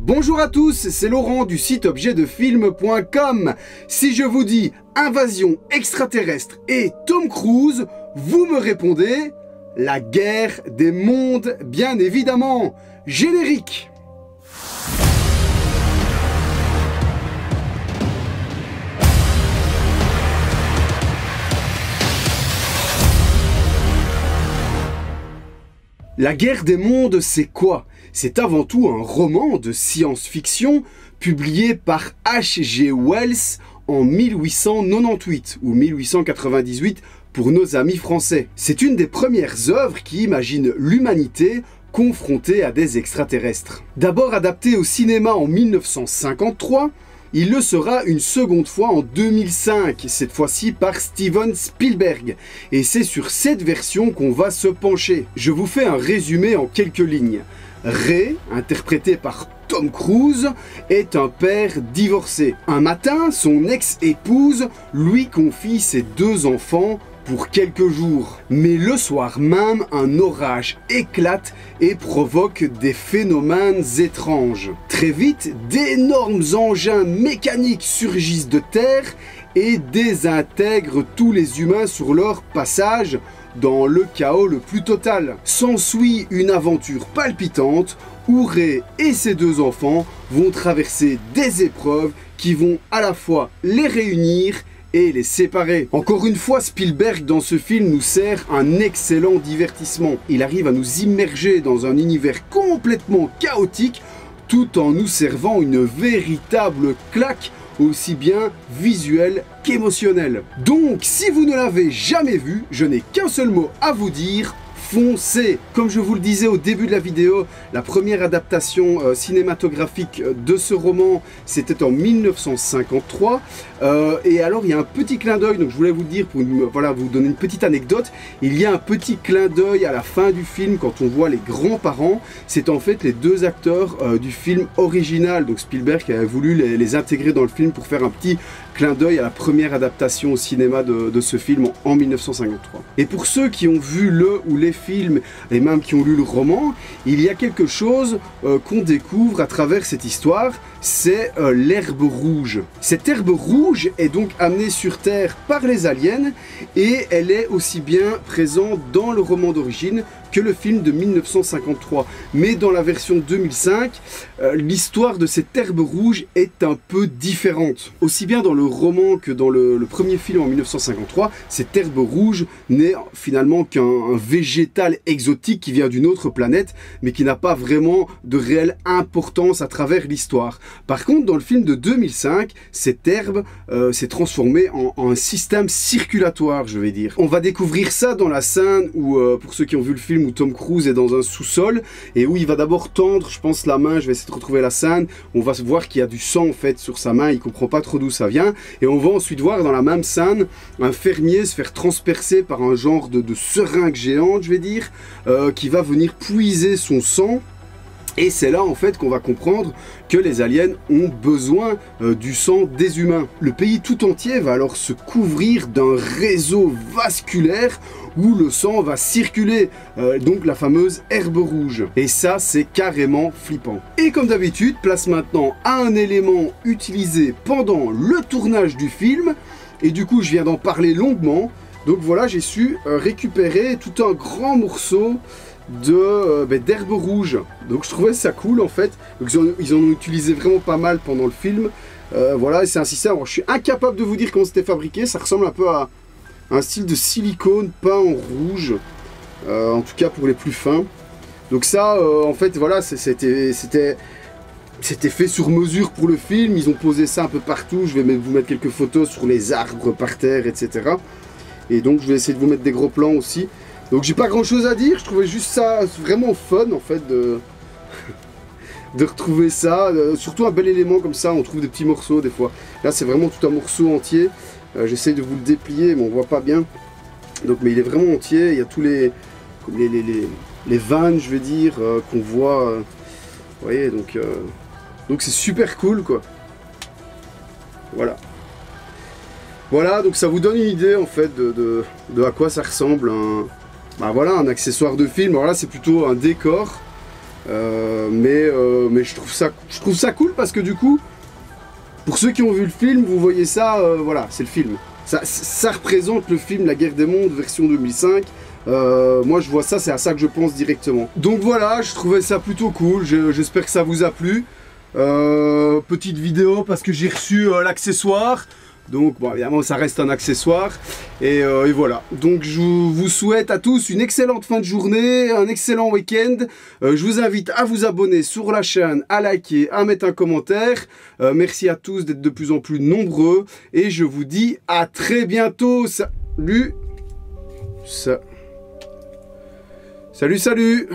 Bonjour à tous, c'est Laurent du site objetdefilm.com. Si je vous dis invasion extraterrestre et Tom Cruise, vous me répondez la guerre des mondes, bien évidemment. Générique. La guerre des mondes, c'est quoi? C'est avant tout un roman de science-fiction publié par H.G. Wells en 1898 ou 1898 pour nos amis français. C'est une des premières œuvres qui imagine l'humanité confrontée à des extraterrestres. D'abord adapté au cinéma en 1953, il le sera une seconde fois en 2005, cette fois-ci par Steven Spielberg. Et c'est sur cette version qu'on va se pencher. Je vous fais un résumé en quelques lignes. Ray, interprété par Tom Cruise, est un père divorcé. Un matin, son ex-épouse lui confie ses 2 enfants pour quelques jours. Mais le soir même, un orage éclate et provoque des phénomènes étranges. Très vite, d'énormes engins mécaniques surgissent de terre et désintègrent tous les humains sur leur passage dans le chaos le plus total. S'ensuit une aventure palpitante où Ray et ses 2 enfants vont traverser des épreuves qui vont à la fois les réunir et les séparer. Encore une fois, Spielberg dans ce film nous sert un excellent divertissement. Il arrive à nous immerger dans un univers complètement chaotique tout en nous servant une véritable claque aussi bien visuelle qu'émotionnelle. Donc, si vous ne l'avez jamais vu, je n'ai qu'un seul mot à vous dire: foncez! Comme je vous le disais au début de la vidéo, la première adaptation cinématographique de ce roman, c'était en 1953. Et alors, il y a un petit clin d'œil, donc je voulais vous le dire pour vous donner une petite anecdote. Il y a un petit clin d'œil à la fin du film quand on voit les grands-parents. C'est en fait les 2 acteurs du film original. Donc Spielberg avait voulu les intégrer dans le film pour faire un petit clin d'œil à la première adaptation au cinéma de ce film en 1953. Et pour ceux qui ont vu le ou les films, et même qui ont lu le roman, il y a quelque chose qu'on découvre à travers cette histoire, c'est l'herbe rouge. Cette herbe rouge est donc amenée sur Terre par les aliens, et elle est aussi bien présente dans le roman d'origine que le film de 1953. Mais dans la version 2005, l'histoire de cette herbe rouge est un peu différente. Aussi bien dans le roman que dans le premier film en 1953, cette herbe rouge n'est finalement qu'un végétal exotique qui vient d'une autre planète, mais qui n'a pas vraiment de réelle importance à travers l'histoire. Par contre, dans le film de 2005, cette herbe s'est transformée en un système circulatoire, je vais dire. On va découvrir ça dans la scène où, pour ceux qui ont vu le film, où Tom Cruise est dans un sous-sol et où il va d'abord tendre, je pense, la main. Je vais essayer de retrouver la scène. On va voir qu'il y a du sang en fait sur sa main, il comprend pas trop d'où ça vient, et on va ensuite voir dans la même scène un fermier se faire transpercer par un genre de seringue géante, je vais dire, qui va venir puiser son sang. Et c'est là en fait qu'on va comprendre que les aliens ont besoin du sang des humains. Le pays tout entier va alors se couvrir d'un réseau vasculaire où le sang va circuler, donc la fameuse herbe rouge. Et ça, c'est carrément flippant. Et comme d'habitude, place maintenant à un élément utilisé pendant le tournage du film, et du coup je viens d'en parler longuement. Donc voilà, j'ai su récupérer tout un grand morceau d'herbe rouge. Donc je trouvais ça cool en fait. Donc ils en ont utilisé vraiment pas mal pendant le film. Voilà, c'est un système. Alors, je suis incapable de vous dire comment c'était fabriqué. Ça ressemble un peu à un style de silicone peint en rouge, en tout cas pour les plus fins. Donc ça, en fait, voilà, c'était fait sur mesure pour le film. Ils ont posé ça un peu partout. Je vais vous mettre quelques photos sur les arbres par terre, etc. Et donc je vais essayer de vous mettre des gros plans aussi. Donc j'ai pas grand chose à dire, je trouvais juste ça vraiment fun en fait de retrouver ça, surtout un bel élément comme ça, on trouve des petits morceaux des fois. Là c'est vraiment tout un morceau entier, j'essaye de vous le déplier mais on voit pas bien. Donc mais il est vraiment entier, il y a tous les vannes je veux dire qu'on voit, vous voyez, donc c'est super cool quoi. Voilà. Voilà, donc ça vous donne une idée en fait de à quoi ça ressemble un accessoire de film. Alors là c'est plutôt un décor Mais je trouve ça cool parce que du coup, pour ceux qui ont vu le film, vous voyez ça, voilà, c'est le film. Ça représente le film La Guerre des Mondes version 2005. Moi je vois ça, c'est à ça que je pense directement. Donc voilà, je trouvais ça plutôt cool, j'espère que ça vous a plu. Petite vidéo parce que j'ai reçu l'accessoire. Donc bon, évidemment ça reste un accessoire. Et voilà, donc je vous souhaite à tous une excellente fin de journée, un excellent week-end. Je vous invite à vous abonner sur la chaîne, à liker, à mettre un commentaire. Merci à tous d'être de plus en plus nombreux. Et je vous dis à très bientôt. Salut. Salut, salut.